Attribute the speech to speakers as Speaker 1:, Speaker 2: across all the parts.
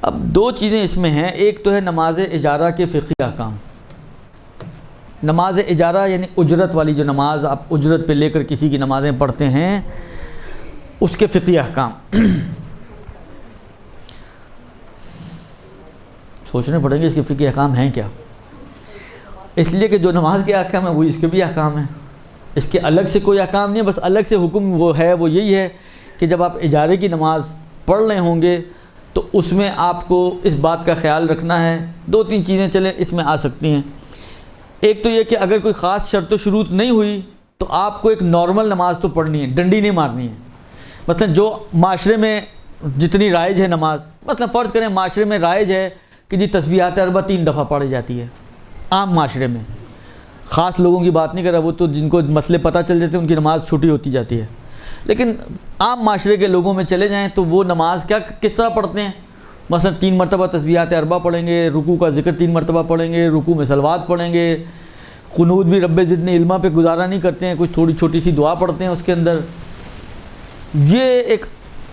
Speaker 1: اب دو چیزیں اس میں ہیں، ایک تو ہے نماز اجارہ کے فقہی احکام. نماز اجارہ یعنی اجرت والی جو نماز آپ اجرت پہ لے کر کسی کی نمازیں پڑھتے ہیں، اس کے فقہی احکام. سوچنے پڑیں گے اس کے فقہی احکام ہیں کیا. اس لیے کہ جو نماز کے احکام ہیں وہی اس کے بھی احکام ہیں، اس کے الگ سے کوئی احکام نہیں ہے. بس الگ سے حکم وہ ہے، وہ یہی ہے کہ جب آپ اجارے کی نماز پڑھ رہے ہوں گے تو اس میں آپ کو اس بات کا خیال رکھنا ہے. دو تین چیزیں چلیں اس میں آ سکتی ہیں. ایک تو یہ کہ اگر کوئی خاص شرط و شروط نہیں ہوئی تو آپ کو ایک نارمل نماز تو پڑھنی ہے، ڈنڈی نہیں مارنی ہے. مثلا جو معاشرے میں جتنی رائج ہے نماز، مثلا فرض کریں معاشرے میں رائج ہے کہ جی تسبیحات اربع 3 دفعہ پڑھی جاتی ہے عام معاشرے میں، خاص لوگوں کی بات نہیں کر رہا، وہ تو جن کو مسئلے پتہ چل جاتے ہیں ان کی نماز چھوٹی ہوتی جاتی ہے. لیکن عام معاشرے کے لوگوں میں چلے جائیں تو وہ نماز کس طرح پڑھتے ہیں. مثلا 3 مرتبہ تسبیحات اربع پڑھیں گے، رکوع کا ذکر 3 مرتبہ پڑھیں گے، رکوع میں صلوات پڑھیں گے، قنوت بھی رب زدنی علما پہ گزارا نہیں کرتے ہیں، کچھ تھوڑی چھوٹی سی دعا پڑھتے ہیں اس کے اندر. یہ ایک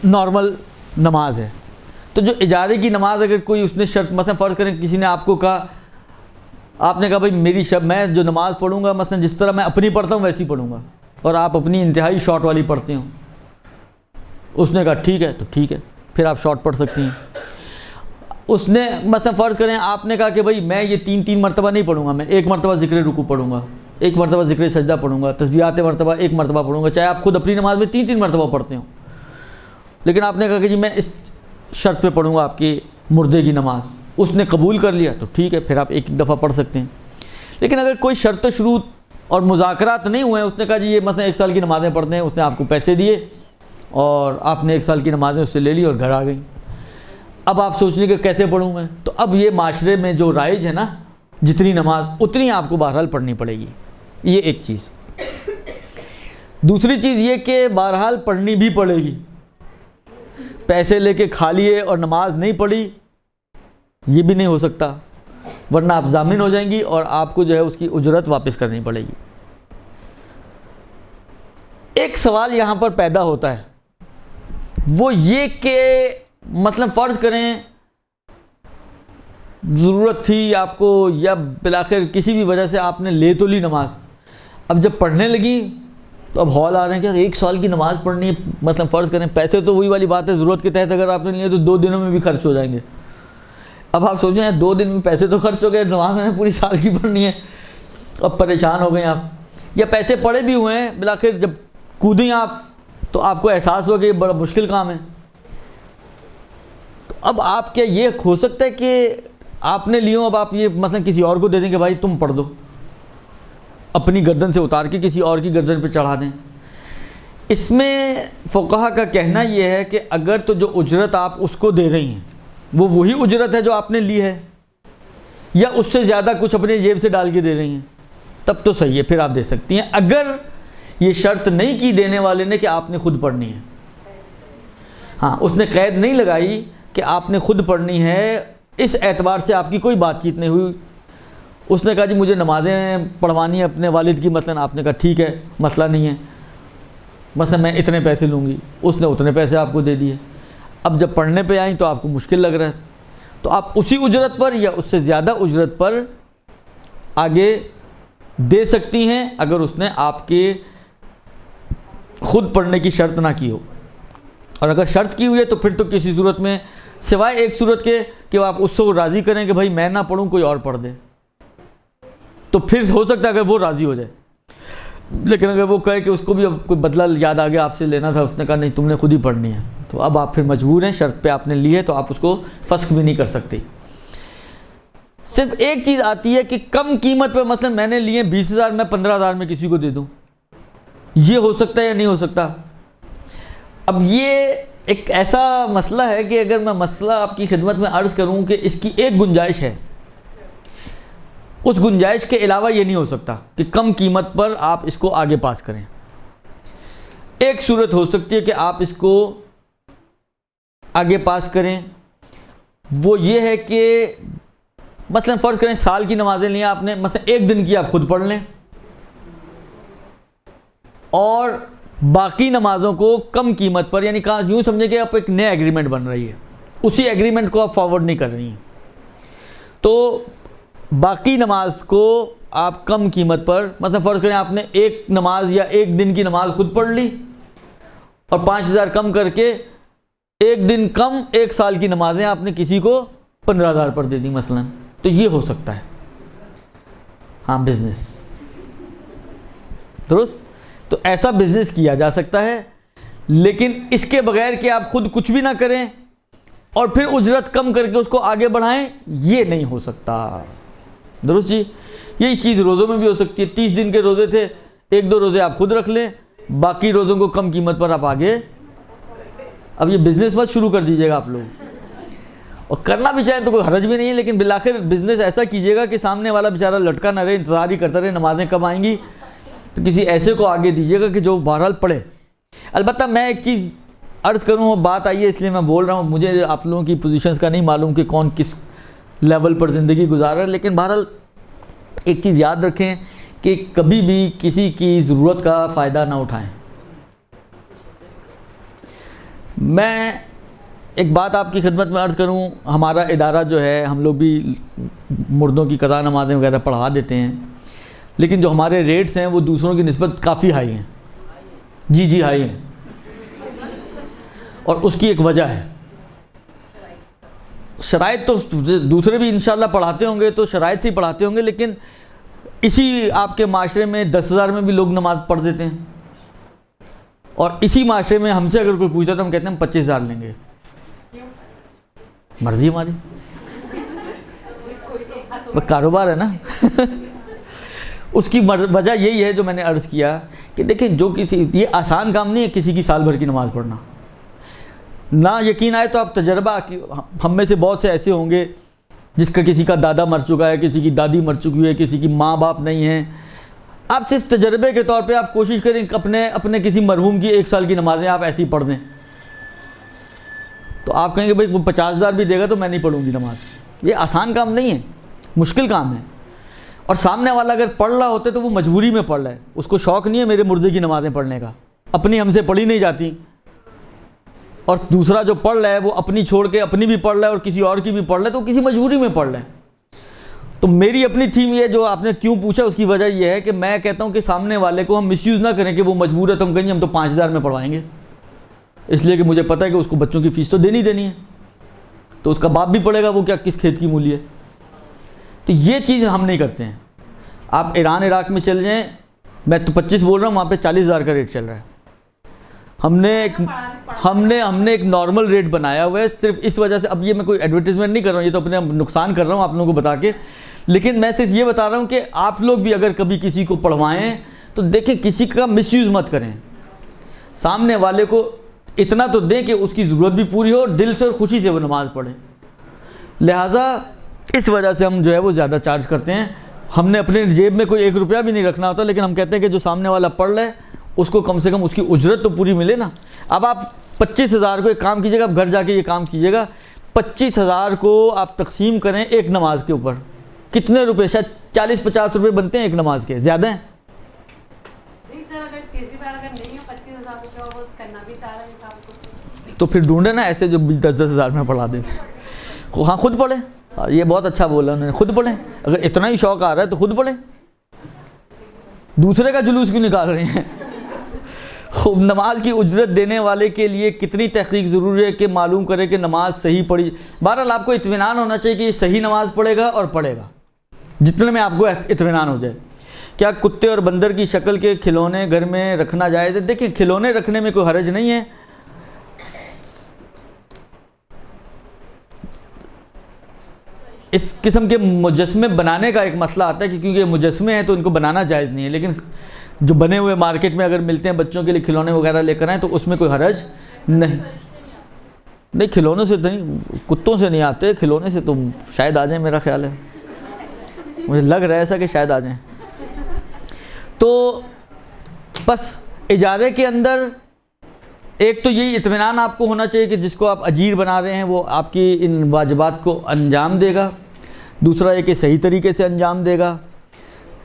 Speaker 1: نارمل نماز ہے. تو جو اجارے کی نماز اگر کوئی اس نے شرط، مثلا فرض کریں کسی نے آپ کو کہا، آپ نے کہا بھائی میری میں جو نماز پڑھوں گا مثلا جس طرح میں اپنی پڑھتا ہوں ویسی پڑھوں گا، اور آپ اپنی انتہائی شارٹ والی پڑھتے ہوں. اس نے کہا ٹھیک ہے، تو ٹھیک ہے، پھر آپ شارٹ پڑھ سکتی ہیں. اس نے مثلا فرض کریں آپ نے کہا کہ بھائی میں یہ 3 مرتبہ نہیں پڑھوں گا، میں 1 مرتبہ ذکر رکوع پڑھوں گا، 1 مرتبہ ذکر سجدہ پڑھوں گا، تسبیحات مرتبہ 1 مرتبہ پڑھوں گا، چاہے آپ خود اپنی نماز میں 3 مرتبہ پڑھتے ہوں. لیکن آپ نے کہا کہ جی میں اس شرط پہ پڑھوں گا آپ کی مردے کی نماز. اس نے قبول کر لیا تو ٹھیک ہے، پھر آپ 1 دفعہ پڑھ سکتے ہیں. لیکن اگر کوئی شرط و شروط اور مذاکرات نہیں ہوئے ہیں، اس نے کہا جی یہ مثلا 1 سال کی نمازیں پڑھتے ہیں، اس نے آپ کو پیسے دیے اور آپ نے 1 سال کی نمازیں اس سے لے لی اور گھر آ گئیں. اب آپ سوچ لیں کہ کیسے پڑھوں میں، تو اب یہ معاشرے میں جو رائج ہے نا جتنی نماز اتنی آپ کو بہرحال پڑھنی پڑے گی. یہ ایک چیز. دوسری چیز یہ کہ بہرحال پڑھنی بھی پڑے گی. پیسے لے کے کھا لیے اور نماز نہیں پڑھی یہ بھی نہیں ہو سکتا، ورنہ آپ ضامن ہو جائیں گی اور آپ کو جو ہے اس کی اجرت واپس کرنی پڑے گی. ایک سوال یہاں پر پیدا ہوتا ہے، وہ یہ کہ مثلا فرض کریں ضرورت تھی آپ کو یا بالآخر کسی بھی وجہ سے آپ نے لے تو لی نماز، اب جب پڑھنے لگی تو اب ہال آ رہے ہیں کہ 1 سال کی نماز پڑھنی ہے. مثلا فرض کریں پیسے تو وہی والی بات ہے، ضرورت کے تحت اگر آپ نے لیے تو 2 دنوں میں بھی خرچ ہو جائیں گے. اب آپ سوچیں 2 دن میں پیسے تو خرچ ہو گئے، نماز میں پوری سال کی پڑھنی ہے. اب پریشان ہو گئے آپ، یا پیسے پڑے بھی ہوئے ہیں، بالآخر جب کودیں آپ تو آپ کو احساس ہوا کہ یہ بڑا مشکل کام ہے. تو اب آپ کیا یہ ہو سکتا ہے کہ آپ نے لیوں اب آپ یہ مثلا کسی اور کو دے دیں کہ بھائی تم پڑھ دو، اپنی گردن سے اتار کے کسی اور کی گردن پہ چڑھا دیں. اس میں فقہا کا کہنا یہ ہے کہ اگر تو جو اجرت آپ اس کو دے رہی ہیں وہ وہی اجرت ہے جو آپ نے لی ہے، یا اس سے زیادہ کچھ اپنے جیب سے ڈال کے دے رہی ہیں، تب تو صحیح ہے، پھر آپ دے سکتی ہیں. اگر یہ شرط نہیں کی دینے والے نے کہ آپ نے خود پڑھنی ہے، ہاں اس نے قید نہیں لگائی کہ آپ نے خود پڑھنی ہے، اس اعتبار سے آپ کی کوئی بات چیت نہیں ہوئی. اس نے کہا جی مجھے نمازیں پڑھوانی ہے اپنے والد کی، مثلا آپ نے کہا ٹھیک ہے مسئلہ نہیں ہے، مثلا میں اتنے پیسے لوں گی، اس نے اتنے پیسے آپ کو دے دیے. اب جب پڑھنے پہ آئیں تو آپ کو مشکل لگ رہا ہے تو آپ اسی اجرت پر یا اس سے زیادہ اجرت پر آگے دے سکتی ہیں اگر اس نے آپ کے خود پڑھنے کی شرط نہ کی ہو. اور اگر شرط کی ہوئی ہے تو پھر تو کسی صورت میں سوائے ایک صورت کے کہ آپ اس کو راضی کریں کہ بھائی میں نہ پڑھوں کوئی اور پڑھ دے، تو پھر ہو سکتا ہے اگر وہ راضی ہو جائے. لیکن اگر وہ کہے کہ اس کو بھی اب کوئی بدلہ یاد آ گیا آپ سے لینا تھا، اس نے کہا نہیں تم نے خود ہی پڑھنی ہے، تو اب آپ پھر مجبور ہیں، شرط پہ آپ نے لی ہے تو آپ اس کو فسخ بھی نہیں کر سکتے. صرف ایک چیز آتی ہے کہ کم قیمت پہ مثلا میں نے لیے 20,000 میں 15,000 میں کسی کو دے دوں، یہ ہو سکتا ہے یا نہیں ہو سکتا. اب یہ ایک ایسا مسئلہ ہے کہ اگر میں مسئلہ آپ کی خدمت میں عرض کروں کہ اس کی ایک گنجائش ہے، اس گنجائش کے علاوہ یہ نہیں ہو سکتا کہ کم قیمت پر آپ اس کو آگے پاس کریں. ایک صورت ہو سکتی ہے کہ آپ اس کو آگے پاس کریں، وہ یہ ہے کہ مثلا فرض کریں سال کی نمازیں لیں آپ نے، مثلا 1 دن کی آپ خود پڑھ لیں اور باقی نمازوں کو کم قیمت پر، یعنی یوں سمجھیں کہ آپ ایک نیا ایگریمنٹ بن رہی ہے، اسی ایگریمنٹ کو آپ فارورڈ نہیں کر رہی ہیں. تو باقی نماز کو آپ کم قیمت پر، مثلا فرض کریں آپ نے ایک نماز یا ایک دن کی نماز خود پڑھ لی اور 5,000 کم کر کے ایک دن کم 1 سال کی نمازیں آپ نے کسی کو 15,000 پر دے دی مثلا، تو یہ ہو سکتا ہے. ہاں بزنس درست، تو ایسا بزنس کیا جا سکتا ہے، لیکن اس کے بغیر کہ آپ خود کچھ بھی نہ کریں اور پھر اجرت کم کر کے اس کو آگے بڑھائیں، یہ نہیں ہو سکتا. درست جی. یہی چیز روزوں میں بھی ہو سکتی ہے. 30 دن کے روزے تھے، 1-2 روزے آپ خود رکھ لیں، باقی روزوں کو کم قیمت پر آپ آگے. اب یہ بزنس مت شروع کر دیجیے گا آپ لوگ، اور کرنا بھی چاہیں تو کوئی حرج بھی نہیں ہے، لیکن بالآخر بزنس ایسا کیجیے گا کہ سامنے والا بیچارہ لٹکا نہ رہے، انتظار ہی کرتا رہے نمازیں کب آئیں گی. تو کسی ایسے کو آگے دیجیے گا کہ جو بہرحال پڑھے. البتہ میں ایک چیز عرض کروں، بات آئی ہے اس لیے میں بول رہا ہوں، مجھے آپ لوگوں کی پوزیشنز کا نہیں معلوم کہ کون کس لیول پر زندگی گزار رہا ہے، لیکن بہرحال ایک چیز یاد رکھیں کہ کبھی بھی کسی کی ضرورت کا فائدہ نہ اٹھائیں. میں ایک بات آپ کی خدمت میں عرض کروں، ہمارا ادارہ جو ہے، ہم لوگ بھی مردوں کی قضا نمازیں وغیرہ پڑھا دیتے ہیں، لیکن جو ہمارے ریٹس ہیں وہ دوسروں کی نسبت کافی ہائی ہیں. جی ہائی ہیں، اور اس کی ایک وجہ ہے. شرائط تو دوسرے بھی انشاءاللہ پڑھاتے ہوں گے، تو شرائط سے ہی پڑھاتے ہوں گے، لیکن اسی آپ کے معاشرے میں 10,000 میں بھی لوگ نماز پڑھ دیتے ہیں، اور اسی معاشرے میں ہم سے اگر کوئی پوچھتا تو ہم کہتے ہیں ہم 25,000 لیں گے. مرضی ہماری، کاروبار ہے نا. اس کی وجہ یہی ہے جو میں نے عرض کیا کہ دیکھیں، جو کسی، یہ آسان کام نہیں ہے کسی کی سال بھر کی نماز پڑھنا. نہ یقین آئے تو آپ تجربہ، ہم میں سے بہت سے ایسے ہوں گے جس کا کسی کا دادا مر چکا ہے، کسی کی دادی مر چکی ہے، کسی کی ماں باپ نہیں ہیں. آپ صرف تجربے کے طور پہ آپ کوشش کریں کہ اپنے کسی مرحوم کی 1 سال کی نمازیں آپ ایسی پڑھ دیں، تو آپ کہیں گے بھائی وہ 50,000 بھی دے گا تو میں نہیں پڑھوں گی نماز. یہ آسان کام نہیں ہے، مشکل کام ہے. اور سامنے والا اگر پڑھ رہا ہوتا ہے تو وہ مجبوری میں پڑھ رہا ہے، اس کو شوق نہیں ہے میرے مردے کی نمازیں پڑھنے کا، اپنی ہم سے پڑھی نہیں جاتی. اور دوسرا جو پڑھ رہا ہے وہ اپنی چھوڑ کے اپنی بھی پڑھ رہا ہے اور کسی اور کی بھی پڑھ رہا ہے، تو کسی مجبوری میں پڑھ رہا ہے. تو میری اپنی تھیم یہ، جو آپ نے کیوں پوچھا اس کی وجہ یہ ہے کہ میں کہتا ہوں کہ سامنے والے کو ہم مس یوز نہ کریں کہ وہ مجبور ہے تو ہم کہیں گے ہم تو 5,000 میں پڑھوائیں گے، اس لیے کہ مجھے پتہ ہے کہ اس کو بچوں کی فیس تو دینی ہے، تو اس کا باپ بھی پڑھے گا، وہ کیا کس کھیت کی مولی ہے. تو یہ چیز ہم نہیں کرتے ہیں. آپ ایران عراق میں چل جائیں، میں تو 25 بول رہا ہوں، وہاں پہ 40,000 کا ریٹ چل رہا ہے. ہم نے ایک نارمل ریٹ بنایا ہوا ہے صرف اس وجہ سے. اب یہ میں کوئی ایڈورٹیزمنٹ نہیں کر رہا ہوں، یہ تو اپنے نقصان کر رہا ہوں آپ لوگوں کو بتا کے، لیکن میں صرف یہ بتا رہا ہوں کہ آپ لوگ بھی اگر کبھی کسی کو پڑھوائیں تو دیکھیں کسی کا مس یوز مت کریں. سامنے والے کو اتنا تو دیں کہ اس کی ضرورت بھی پوری ہو اور دل سے اور خوشی سے وہ نماز پڑھے. لہٰذا اس وجہ سے ہم جو ہے وہ زیادہ چارج کرتے ہیں. ہم نے اپنے جیب میں کوئی 1 روپیہ بھی نہیں رکھنا ہوتا، لیکن ہم کہتے ہیں کہ جو سامنے والا پڑھ رہا ہے اس کو کم سے کم اس کی اجرت تو پوری ملے نا. اب آپ 25,000 کو ایک کام کیجیے گا، آپ گھر جا کے یہ کام کیجیے گا، 25,000 کو آپ تقسیم کریں ایک نماز کے اوپر، کتنے روپے؟ شاید 40-50 روپے بنتے ہیں ایک نماز کے. زیادہ ہیں؟ تو پھر ڈھونڈے نا ایسے جو 10,000 میں پڑھا دیتے. ہاں خود پڑھیں. یہ بہت اچھا بولا انہوں نے، خود پڑھیں. اگر اتنا ہی شوق آ رہا ہے تو خود پڑھیں، دوسرے کا جلوس کیوں نکال رہے ہیں؟ نماز کی اجرت دینے والے کے لیے کتنی تحقیق ضروری ہے کہ معلوم کرے کہ نماز صحیح پڑھی. بہرحال آپ کو اطمینان ہونا چاہیے کہ یہ صحیح نماز پڑھے گا اور پڑھے گا، جتنے میں آپ کو اطمینان ہو جائے. کیا کتے اور بندر کی شکل کے کھلونے گھر میں رکھنا جائز ہے؟ دیکھیں، کھلونے رکھنے میں کوئی حرج نہیں ہے. اس قسم کے مجسمے بنانے کا ایک مسئلہ آتا ہے کہ کیونکہ یہ مجسمے ہیں تو ان کو بنانا جائز نہیں ہے، لیکن جو بنے ہوئے مارکیٹ میں اگر ملتے ہیں بچوں کے لیے کھلونے وغیرہ لے کر آئیں تو اس میں کوئی حرج نہیں. کھلونے سے نہیں، کتوں سے نہیں آتے، کھلونے سے تو شاید آ جائیں، میرا خیال ہے، مجھے لگ رہا ہے ایسا کہ شاید آ جائیں. تو بس اجارے کے اندر ایک تو یہی اطمینان آپ کو ہونا چاہیے کہ جس کو آپ اجیر بنا رہے ہیں وہ آپ کی ان واجبات کو انجام دے گا. دوسرا یہ کہ صحیح طریقے سے انجام دے گا.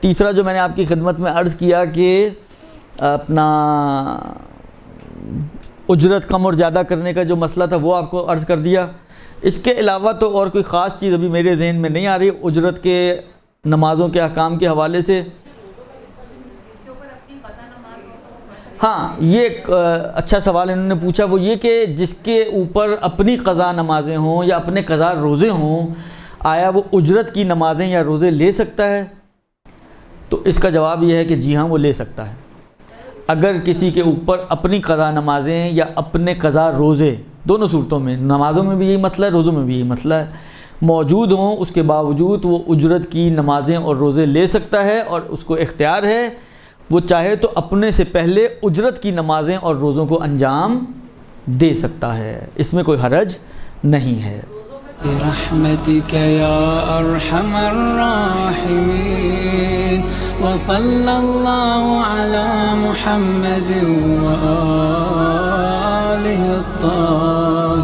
Speaker 1: تیسرا جو میں نے آپ کی خدمت میں عرض کیا کہ اپنا اجرت کم اور زیادہ کرنے کا جو مسئلہ تھا وہ آپ کو عرض کر دیا. اس کے علاوہ تو اور کوئی خاص چیز ابھی میرے ذہن میں نہیں آ رہی اجرت کے نمازوں کے احکام کے حوالے سے۔ ہاں یہ ایک اچھا سوال انہوں نے پوچھا، وہ یہ کہ جس کے اوپر اپنی قضا نمازیں ہوں یا اپنے قضا روزے ہوں، آیا وہ اجرت کی نمازیں یا روزے لے سکتا ہے؟ تو اس کا جواب یہ ہے کہ جی ہاں وہ لے سکتا ہے۔ اگر کسی کے اوپر اپنی قضا نمازیں یا اپنے قضا روزے، دونوں صورتوں میں، نمازوں میں بھی یہی مسئلہ ہے، روزوں میں بھی یہی مسئلہ ہے، موجود ہوں، اس کے باوجود وہ اجرت کی نمازیں اور روزے لے سکتا ہے، اور اس کو اختیار ہے، وہ چاہے تو اپنے سے پہلے اجرت کی نمازیں اور روزوں کو انجام دے سکتا ہے، اس میں کوئی حرج نہیں ہے۔
Speaker 2: برحمتك يا أرحم الراحمين وصلى الله على محمد وآله الطاهرين